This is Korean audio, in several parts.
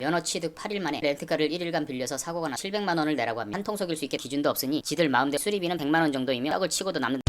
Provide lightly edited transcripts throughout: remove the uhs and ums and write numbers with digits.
면허 취득 8일 만에 렌트카를 1일간 빌려서 사고가 나 700만 원을 내라고 합니다. 한 통 속일 수 있게 기준도 없으니 지들 마음대로 수리비는 100만 원 정도이며 떡을 치고도 남는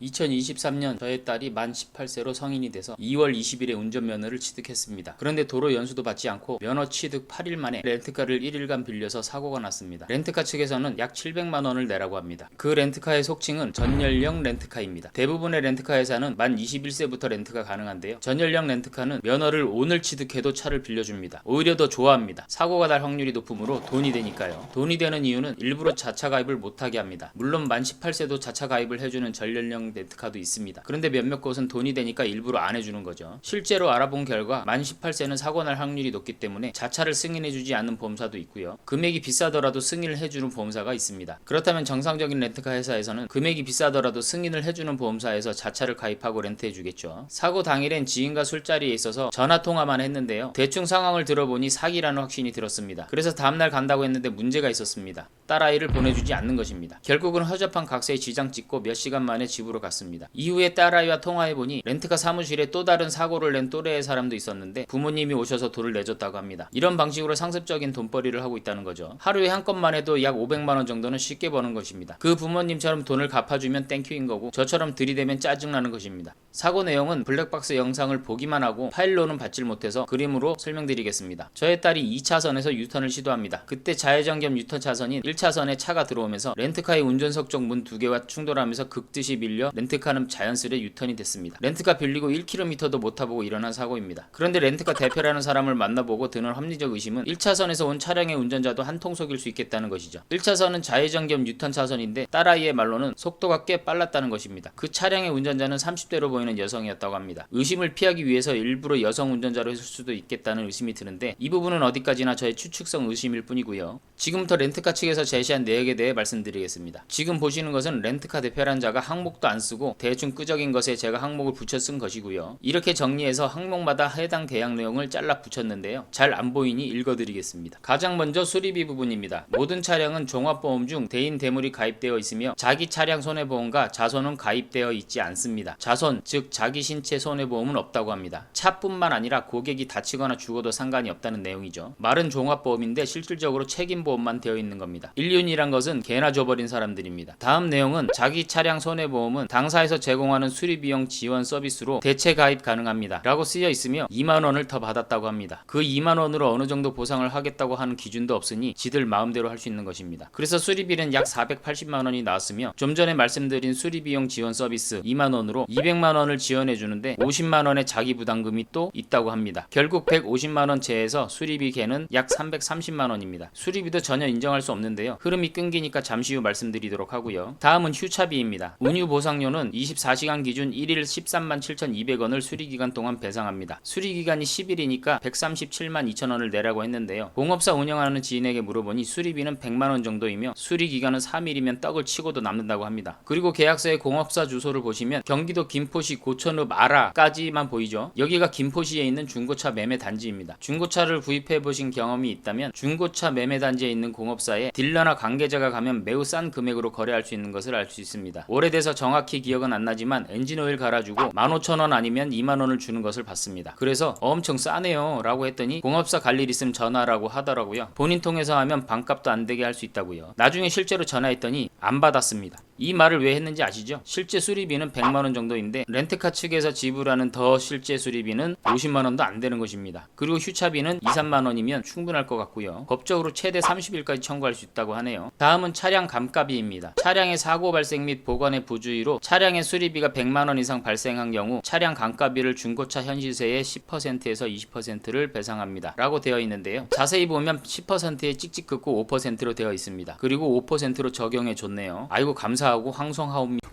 2023년 저의 딸이 만 18세로 성인이 돼서 2월 20일에 운전면허를 취득했습니다. 그런데 도로 연수도 받지 않고 면허 취득 8일 만에 렌트카를 1일간 빌려서 사고가 났습니다. 렌트카 측에서는 약 700만 원을 내라고 합니다. 그 렌트카의 속칭은 전연령 렌트카입니다. 대부분의 렌트카 회사는 만 21세부터 렌트가 가능한데요. 전연령 렌트카는 면허를 오늘 취득해도 차를 빌려줍니다. 오히려 더 좋아합니다. 사고가 날 확률이 높으므로 돈이 되니까요. 돈이 되는 이유는 일부러 자차 가입을 못하게 합니다. 물론 만 18세도 자차 가입을 해주는 전연령 렌트카도 있습니다. 그런데 몇몇 곳은 돈이 되니까 일부러 안 해주는 거죠. 실제로 알아본 결과 만 18세는 사고 날 확률이 높기 때문에 자차를 승인해주지 않는 보험사도 있고요. 금액이 비싸더라도 승인을 해주는 보험사가 있습니다. 그렇다면 정상적인 렌트카 회사에서는 금액이 비싸더라도 승인을 해주는 보험사에서 자차를 가입하고 렌트해주겠죠. 사고 당일엔 지인과 술자리에 있어서 전화통화만 했는데요. 대충 상황을 들어보니 사기라는 확신이 들었습니다. 그래서 다음날 간다고 했는데 문제가 있었습니다. 딸아이를 보내주지 않는 것입니다. 결국은 허접한 각서에 지장 찍고 몇 시간 만에 집으로 갔습니다. 이후에 딸아이와 통화해보니 렌트카 사무실에 또 다른 사고를 낸 또래의 사람도 있었는데 부모님이 오셔서 돈을 내줬다고 합니다. 이런 방식으로 상습적인 돈벌이를 하고 있다는 거죠. 하루에 한 건만 해도 약 500만 원 정도는 쉽게 버는 것입니다. 그 부모님처럼 돈을 갚아주면 땡큐인 거고 저처럼 들이대면 짜증나는 것입니다. 사고 내용은 블랙박스 영상을 보기만 하고 파일로는 받질 못해서 그림으로 설명드리겠습니다. 저의 딸이 2차선에서 유턴을 시도합니다. 그때 좌회전 겸 유턴 차선인 1차선에 차가 들어오면서 렌트카의 운전석 쪽 문 2개와 충돌하면서 극듯이 밀려 렌트카는 자연스레 유턴이 됐습니다. 렌트카 빌리고 1km도 못 타보고 일어난 사고입니다. 그런데 렌트카 대표라는 사람을 만나보고 드는 합리적 의심은 1차선에서 온 차량의 운전자도 한 통 속일 수 있겠다는 것이죠. 1차선은 좌회전 겸 유턴 차선인데 딸아이의 말로는 속도가 꽤 빨랐다는 것입니다. 그 차량의 운전자는 30대로 보이는 여성이었다고 합니다. 의심을 피하기 위해서 일부러 여성 운전자로 했을 수도 있겠다는 의심이 드는데 이 부분은 어디까지나 저의 추측성 의심일 뿐이고요. 지금부터 렌트카 측에서 제시한 내역에 대해 말씀드리겠습니다. 지금 보시는 것은 렌트카 대표라는 자가 항목도 안 쓰고 대충 끄적인 것에 제가 항목을 붙여 쓴 것이고요. 이렇게 정리해서 항목마다 해당 대항 내용을 잘라 붙였는데요. 잘 안 보이니 읽어드리겠습니다. 가장 먼저 수리비 부분입니다. 모든 차량은 종합보험 중 대인 대물이 가입되어 있으며 자기 차량 손해보험과 자손은 가입되어 있지 않습니다. 자손, 즉 자기 신체 손해보험은 없다고 합니다. 차뿐만 아니라 고객이 다치거나 죽어도 상관이 없다는 내용이죠. 말은 종합보험인데 실질적으로 책임보험만 되어 있는 겁니다. 인륜이란 것은 개나 줘버린 사람들입니다. 다음 내용은 자기 차량 손해보험은 당사에서 제공하는 수리비용 지원 서비스로 대체 가입 가능합니다. 라고 쓰여 있으며 2만 원을 더 받았다고 합니다. 그 2만 원으로 어느 정도 보상을 하겠다고 하는 기준도 없으니 지들 마음대로 할 수 있는 것입니다. 그래서 수리비는 약 480만 원이 나왔으며 좀 전에 말씀드린 수리비용 지원 서비스 2만 원으로 200만 원을 지원해 주는데 50만 원의 자기 부담금이 또 있다고 합니다. 결국 150만 원 제에서 수리비 개는 약 330만 원입니다. 수리비도 전혀 인정할 수 없는데요. 흐름이 끊기니까 잠시 후 말씀드리도록 하고요. 다음은 휴차비입니다. 운유 보상료는 24시간 기준 1일 13만 7,200원을 수리기간 동안 배상합니다. 수리기간이 10일이니까 137만 2천 원을 내라고 했는데요. 공업사 운영하는 지인에게 물어보니 수리비는 100만 원 정도이며 수리기간은 3일이면 떡을 치고도 남는다고 합니다. 그리고 계약서의 공업사 주소를 보시면 경기도 김포시 고천읍 아라까지만 보이죠. 여기가 김포시에 있는 중고차 매매 단지입니다. 중고차를 구입해 보신 경험이 있다면 중고차 매매 단지에 있는 공업사에 딜러나 관계자가 가면 매우 싼 금액으로 거래할 수 있는 것을 알 수 있습니다. 오래돼서 정확히 기억은 안 나지만 엔진오일 갈아주고 15,000원 아니면 2만 원을 주는 것을 봤습니다. 그래서 엄청 싸네요 라고 했더니 공업사 갈 일 있으면 전화라고 하더라고요. 본인 통해서 하면 반값도 안 되게 할 수 있다고요. 나중에 실제로 전화했더니 안 받았습니다. 이 말을 왜 했는지 아시죠? 실제 수리비는 100만 원 정도인데 렌트카 측에서 지불하는 더 실제 수리비는 50만 원도 안 되는 것입니다. 그리고 휴차비는 2, 3만 원이면 충분할 것 같고요. 법적으로 최대 30일까지 청구할 수 있다고 하네요. 다음은 차량 감가비입니다. 차량의 사고 발생 및 보관의 부주의로 차량의 수리비가 100만 원 이상 발생한 경우 차량 감가비를 중고차 현시세의 10%에서 20%를 배상합니다. 라고 되어 있는데요. 자세히 보면 10%에 찍찍 긋고 5%로 되어 있습니다. 그리고 5%로 적용해 줬네요. 아이고 감사하고 황송하옵니다.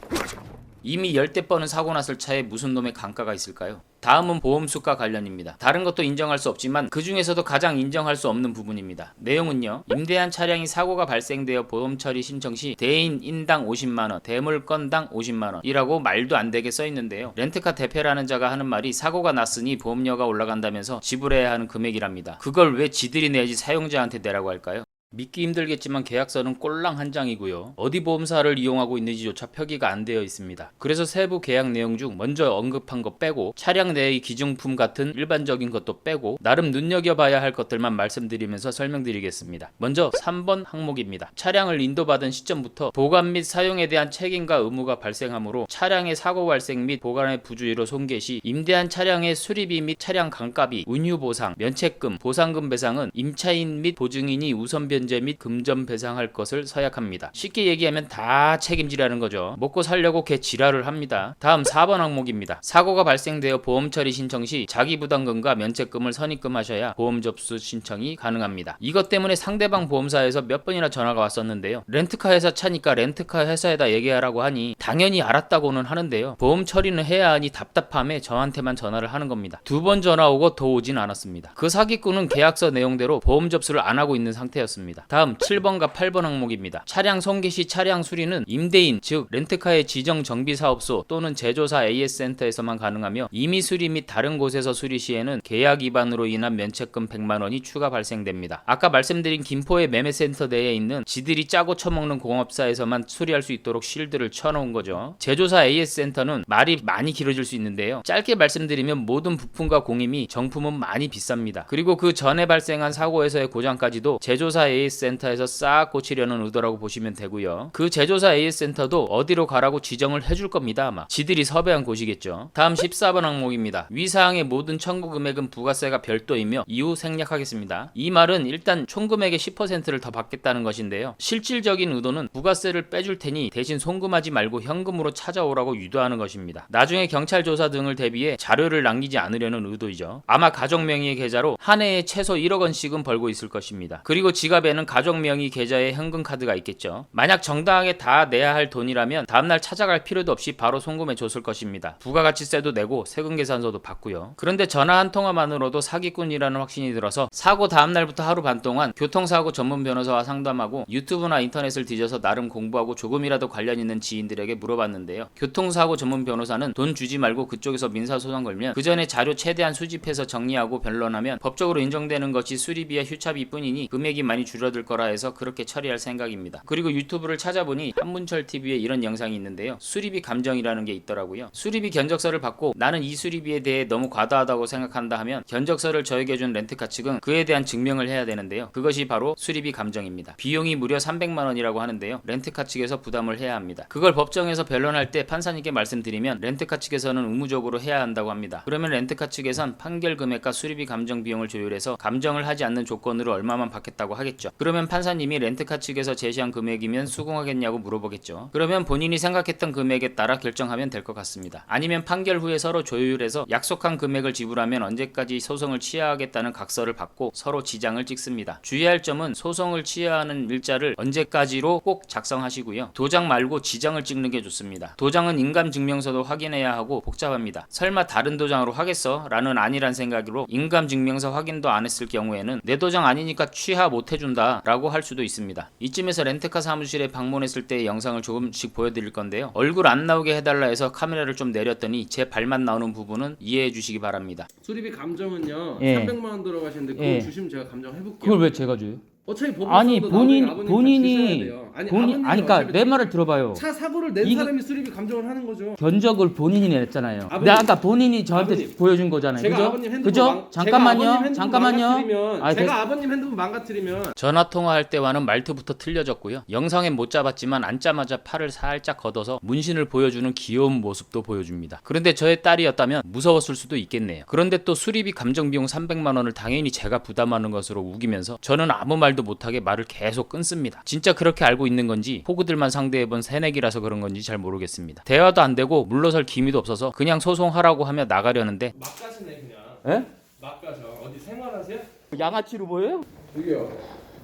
이미 열대 뻔은 사고 났을 차에 무슨 놈의 감가가 있을까요? 다음은 보험수가 관련입니다. 다른 것도 인정할 수 없지만 그 중에서도 가장 인정할 수 없는 부분입니다. 내용은요. 임대한 차량이 사고가 발생되어 보험 처리 신청 시 대인 인당 50만원, 대물건당 50만원 이라고 말도 안 되게 써 있는데요. 렌트카 대표라는 자가 하는 말이 사고가 났으니 보험료가 올라간다면서 지불해야 하는 금액이랍니다. 그걸 왜 지들이 내야지 사용자한테 내라고 할까요? 믿기 힘들겠지만 계약서는 꼴랑 한 장이고요. 어디 보험사를 이용하고 있는지조차 표기가 안 되어 있습니다. 그래서 세부 계약 내용 중 먼저 언급한 것 빼고 차량 내의 기증품 같은 일반적인 것도 빼고 나름 눈여겨봐야 할 것들만 말씀드리면서 설명드리겠습니다. 먼저 3번 항목입니다. 차량을 인도받은 시점부터 보관 및 사용에 대한 책임과 의무가 발생하므로 차량의 사고 발생 및 보관의 부주의로 손괴 시 임대한 차량의 수리비 및 차량 강가비, 운유 보상, 면책금, 보상금 배상은 임차인 및 보증인이 우선 변제 및 금전 배상할 것을 서약합니다. 쉽게 얘기하면 다 책임지라는 거죠. 먹고 살려고 개 지랄을 합니다. 다음 4번 항목입니다. 사고가 발생되어 보험 처리 신청 시 자기 부담금과 면책금을 선입금하셔야 보험 접수 신청이 가능합니다. 이것 때문에 상대방 보험사에서 몇 번이나 전화가 왔었는데요. 렌트카 회사 차니까 렌트카 회사에다 얘기하라고 하니 당연히 알았다고는 하는데요. 보험 처리는 해야 하니 답답함에 저한테만 전화를 하는 겁니다. 2번 전화 오고 더 오진 않았습니다. 그 사기꾼은 계약서 내용대로 보험 접수를 안 하고 있는 상태였습니다. 다음 7번과 8번 항목입니다. 차량 손괴 시 차량 수리는 임대인 즉 렌트카의 지정 정비사업소 또는 제조사 AS센터에서만 가능하며 임의 수리 및 다른 곳에서 수리 시에는 계약 위반으로 인한 면책금 100만원이 추가 발생됩니다. 아까 말씀드린 김포의 매매센터 내에 있는 지들이 짜고 처먹는 공업사에서만 수리할 수 있도록 쉴드를 쳐놓은 거죠. 제조사 AS센터는 말이 많이 길어질 수 있는데요. 짧게 말씀드리면 모든 부품과 공임이 정품은 많이 비쌉니다. 그리고 그 전에 발생한 사고에서의 고장까지도 제조사 AS센터에서 싹 고치려는 의도라고 보시면 되고요. 그 제조사 AS센터도 어디로 가라고 지정을 해줄 겁니다. 아마 지들이 섭외한 곳이겠죠. 다음 14번 항목입니다. 위 사항의 모든 청구 금액은 부가세가 별도이며 이후 생략하겠습니다. 이 말은 일단 총 금액의 10%를 더 받겠다는 것인데요. 실질적인 의도는 부가세를 빼줄 테니 대신 송금하지 말고 현금으로 찾아오라고 유도하는 것입니다. 나중에 경찰 조사 등을 대비해 자료를 남기지 않으려는 의도이죠. 아마 가족 명의의 계좌로 한 해에 최소 1억 원씩은 벌고 있을 것입니다. 그리고 지갑에는 가족 명의 계좌에 현금 카드가 있겠죠. 만약 정당하게 다 내야 할 돈이라면 다음날 찾아갈 필요도 없이 바로 송금해 줬을 것입니다. 부가가치세도 내고 세금계산서도 받고요. 그런데 전화 한 통화만으로도 사기꾼이라는 확신이 들어서 사고 다음날부터 하루 반 동안 교통사고 전문 변호사와 상담하고 유튜브나 인터넷을 뒤져서 나름 공부하고 조금이라도 관련 있는 지인들에게 물어봤는데요. 교통사고 전문 변호사는 돈 주지 말고 그쪽에서 민사소송 걸면 그 전에 자료 최대한 수집해서 정리하고 변론하면 법적으로 인정되는 것이 수리비와 휴차비 뿐이니 금액이 많이 줄어들 거라 해서 그렇게 처리할 생각입니다. 그리고 유튜브를 찾아보니 한문철 TV에 이런 영상이 있는데요. 수리비 감정이라는 게 있더라고요. 수리비 견적서를 받고 나는 이 수리비에 대해 너무 과다하다고 생각한다 하면 견적서를 저에게 준 렌트카 측은 그에 대한 증명을 해야 되는데요. 그것이 바로 수리비 감정입니다. 비용이 무려 300만 원이라고 하는데요. 렌트카 측에서 부담을 해야 합니다. 그걸 법정에서 변론할 때 판사님께 말씀드리면 렌트카 측에서는 의무적으로 해야 한다고 합니다. 그러면 렌트카 측에선 판결 금액과 수리비 감정 비용을 조율해서 감정을 하지 않는 조건으로 얼마만 받겠다고 하겠죠. 그러면 판사님이 렌트카 측에서 제시한 금액이면 수긍하겠냐고 물어보겠죠. 그러면 본인이 생각했던 금액에 따라 결정하면 될 것 같습니다. 아니면 판결 후에 서로 조율해서 약속한 금액을 지불하면 언제까지 소송을 취하하겠다는 각서를 받고 서로 지장을 찍습니다. 주의할 점은 소송을 취하하는 일자를 언제까지로 꼭 작성하시고요. 도장 말고 지장을 찍는 게 좋습니다. 도장은 인감증명서도 확인해야 하고 복잡합니다. 설마 다른 도장으로 하겠어? 라는 아니란 생각으로 인감증명서 확인도 안 했을 경우에는 내 도장 아니니까 취하 못 해준다 라고 할 수도 있습니다. 이쯤에서 렌트카 사무실에 방문했을 때의 영상을 조금씩 보여드릴 건데요. 얼굴 안 나오게 해달라 해서 카메라를 좀 내렸더니 제 발만 나오는 부분은 이해해 주시기 바랍니다. 수리비 감정은요. 예. 300만 원 들어가시는데 그거 예. 주시면 제가 감정해볼게요. 그걸 왜 제가 줘요? 어차피 아니 법원에서도 본인 나중에 본인이 아버님 그러니까 어차피 내 말을 들어봐요. 차 사고를 낸 이거- 사람이 수리비 감정을 하는 거죠. 견적을 본인이 냈잖아요. 아버님, 내가 아까 본인이 저한테 아버님, 보여준 거잖아요. 제가 그죠? 아버님 핸드폰 그죠? 잠깐만요. 잠깐만요. 제가 됐- 아버님 핸드폰 망가뜨리면 전화 통화할 때와는 말투부터 틀려졌고요. 영상엔 못 잡았지만 앉자마자 팔을 살짝 걷어서 문신을 보여주는 귀여운 모습도 보여줍니다. 그런데 저의 딸이었다면 무서웠을 수도 있겠네요. 그런데 또 수리비 감정 비용 300만 원을 당연히 제가 부담하는 것으로 우기면서 저는 아무 말도 못하게 말을 계속 끊습니다. 진짜 그렇게 알고 있는 건지 호구들만 상대해본 새내기라서 그런 건지 잘 모르겠습니다. 대화도 안 되고 물러설 기미도 없어서 그냥 소송하라고 하며 나가려는데 막 가시네 그냥. 예? 막 가셔. 어디 생활하세요? 양아치로 보여요? 여기요.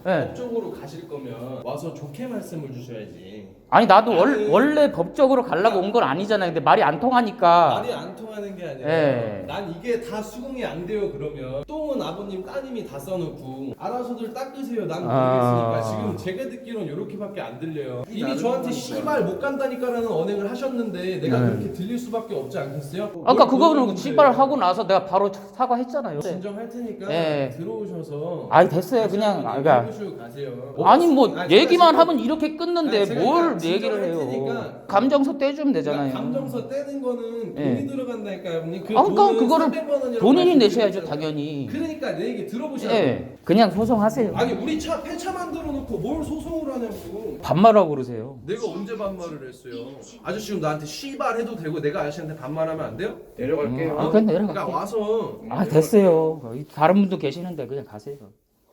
예. 법적으로 가실 거면 와서 좋게 말씀을 주셔야지. 아니 나도 아니. 원래 법적으로 가려고 온 건 아니잖아요. 근데 말이 안 통하니까. 말이 안 통하는 게 아니라 예. 난 이게 다 수긍이 안 돼요. 그러면 똥은 아버님 따님이 다 써놓고 알아서들 닦으세요. 난 모르겠으니까 지금 제가 듣기로는 이렇게밖에 안 들려요. 이미 저한테 씨발 못 간다니까라는 언행을 하셨는데 내가 네. 그렇게 들릴 수밖에 없지 않겠어요? 아까 뭘 그거는 모르는데 씨발하고 나서 내가 바로 사과했잖아요. 진정할 테니까 예. 들어오셔서 아니 됐어요. 그냥 그러니까 마시고 가세요. 아니 뭐 제가 얘기만 지금- 하면 이렇게 끊는데 아니, 제가 뭘 그러니까 얘기를 해요. 진정할 감정서 떼주면 되잖아요. 감정서 떼는 거는 돈이 예. 들어간다니까요, 어머니. 그 그러니까 돈은 그거를 300만 원이라고 본인이 내셔야죠 말씀드렸잖아요. 당연히. 그러니까 내 얘기 들어보시라고. 예, 그냥 소송하세요. 아니 우리 차 폐차 만들어 놓고 뭘 소송을 하냐고. 반말하고 그러세요. 내가 언제 반말을 했어요? 아저씨 지금 나한테 씨발 해도 되고 내가 아저씨한테 반말하면 안 돼요? 내려갈게요. 아, 그냥 그러니까 내려갈게요. 와서 아 됐어요. 다른 분도 계시는데 그냥 가세요.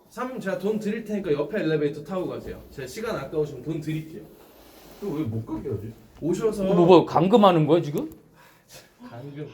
사모님 제가 돈 드릴 테니까 옆에 엘리베이터 타고 가세요. 제가 시간 아까우시면 돈 드릴게요. 왜못 가게 하지? 오셔서 뭐 감금하는 거야 지금? 방금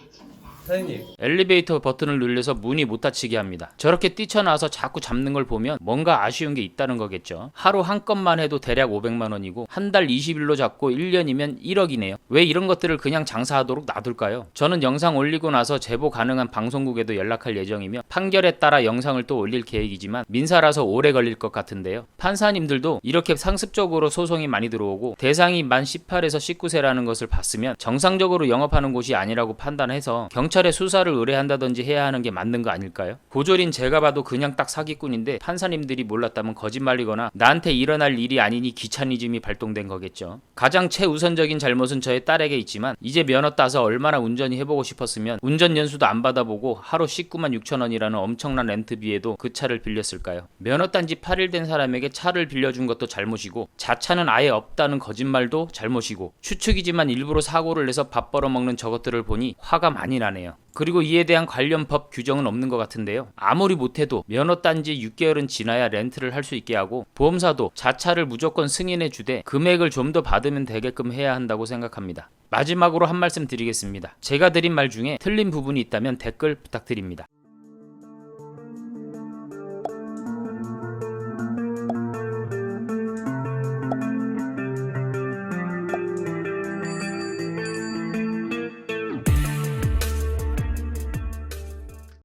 사장님 엘리베이터 버튼을 눌려서 문이 못 닫히게 합니다. 저렇게 뛰쳐나와서 자꾸 잡는 걸 보면 뭔가 아쉬운 게 있다는 거겠죠. 하루 한 건만 해도 대략 500만 원이고 한 달 20일로 잡고 1년이면 1억이네요. 왜 이런 것들을 그냥 장사하도록 놔둘까요? 저는 영상 올리고 나서 제보 가능한 방송국에도 연락할 예정이며 판결에 따라 영상을 또 올릴 계획이지만 민사라서 오래 걸릴 것 같은데요. 판사님들도 이렇게 상습적으로 소송이 많이 들어오고 대상이 만 18에서 19세라는 것을 봤으면 정상적으로 영업하는 곳이 아니라고 판단해서 경찰에 수사를 의뢰한다든지 해야 하는 게 맞는 거 아닐까요? 고졸인 제가 봐도 그냥 딱 사기꾼인데 판사님들이 몰랐다면 거짓말이거나 나한테 일어날 일이 아니니 귀차니즘이 발동된 거겠죠. 가장 최우선적인 잘못은 저의 딸에게 있지만 이제 면허 따서 얼마나 운전이 해보고 싶었으면 운전 연수도 안 받아보고 하루 19만 6천 원이라는 엄청난 렌트비에도 그 차를 빌렸을까요? 면허 딴 지 8일 된 사람에게 차를 빌려준 것도 잘못이고 자차는 아예 없다는 거짓말도 잘못이고 추측이지만 일부러 사고를 내서 밥 벌어먹는 저것들을 보니 화가 많이 나네요. 그리고 이에 대한 관련 법 규정은 없는 것 같은데요. 아무리 못해도 면허 딴 지 6개월은 지나야 렌트를 할 수 있게 하고 보험사도 자차를 무조건 승인해 주되 금액을 좀 더 받으면 되게끔 해야 한다고 생각합니다. 마지막으로 한 말씀 드리겠습니다. 제가 드린 말 중에 틀린 부분이 있다면 댓글 부탁드립니다.